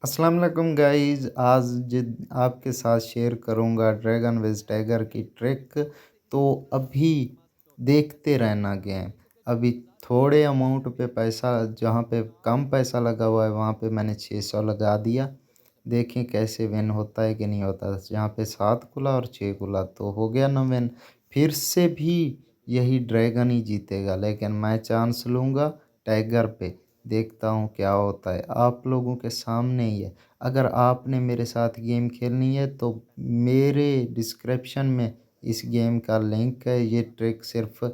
अस्सलाम वालेकुम गाइस। आज आप के साथ शेयर करूंगा ड्रैगन विद टाइगर की ट्रिक। तो अभी देखते रहना गेम। अभी थोड़े अमाउंट पे पैसा, जहाँ पे कम पैसा लगा हुआ है वहाँ पे मैंने 600 लगा दिया। देखें कैसे विन होता है कि नहीं होता। यहाँ पे 7 खुला और 6 खुला तो हो गया ना विन। फिर से भी यही ड्रैगन ही जीतेगा, लेकिन मैं चांस लूँगा टाइगर पे। देखता हूँ क्या होता है, आप लोगों के सामने ही है। अगर आपने मेरे साथ गेम खेलनी है तो मेरे डिस्क्रिप्शन में इस गेम का लिंक है। ये ट्रिक सिर्फ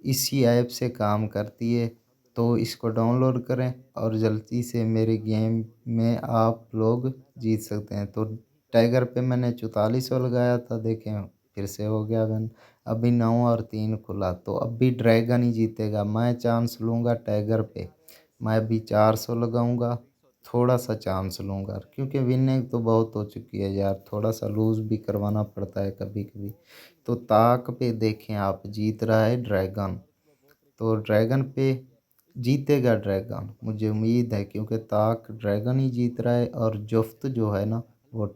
इसी ऐप से काम करती है, तो इसको डाउनलोड करें और जल्दी से मेरे गेम में आप लोग जीत सकते हैं। तो टाइगर पे मैंने 4400 लगाया था, देखें फिर से हो गया वन। अभी 9 और 3 खुला, तो अब भी ड्रैगन ही जीतेगा। मैं चांस लूँगा टाइगर पे। मैं अभी 400 लगाऊंगा, थोड़ा सा चांस लूँगा क्योंकि विनिंग तो बहुत हो चुकी है यार, थोड़ा सा लूज़ भी करवाना पड़ता है कभी कभी। तो ताक पे देखें आप, जीत रहा है ड्रैगन। तो ड्रैगन पे जीतेगा ड्रैगन, मुझे उम्मीद है, क्योंकि ताक ड्रैगन ही जीत रहा है और जुफ्त जो है ना वो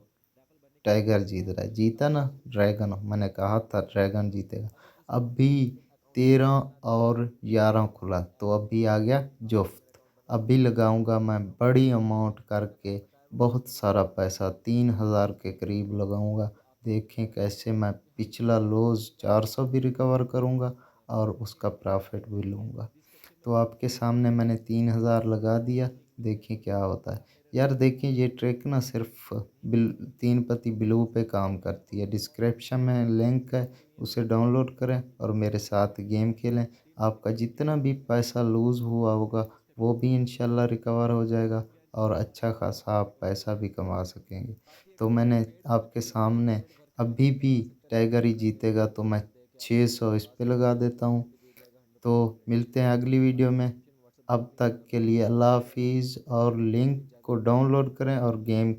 टाइगर जीत रहा है। जीता ना ड्रैगन, मैंने कहा था ड्रैगन जीतेगा। अब भी 13 और 11 खुला, तो अब भी आ गया जुफ्त। अब भी लगाऊंगा मैं बड़ी अमाउंट करके, बहुत सारा पैसा 3000 के करीब लगाऊंगा। देखें कैसे मैं पिछला लॉस 400 भी रिकवर करूंगा और उसका प्रॉफिट भी लूँगा। तो आपके सामने मैंने 3000 लगा दिया, देखिए क्या होता है। यार देखिए ये ट्रिक ना सिर्फ बिल 3 पत्ती ब्लू पे काम करती है। डिस्क्रिप्शन में लिंक है, उसे डाउनलोड करें और मेरे साथ गेम खेलें। आपका जितना भी पैसा लूज़ हुआ होगा वो भी इंशाल्लाह रिकवर हो जाएगा और अच्छा खासा आप पैसा भी कमा सकेंगे। तो मैंने आपके सामने अभी भी टाइगर ही जीतेगा, तो मैं 600 इस पे लगा देता हूँ। तो मिलते हैं अगली वीडियो में। अब तक के लिए अल्लाह हाफिज़, और लिंक को डाउनलोड करें और गेम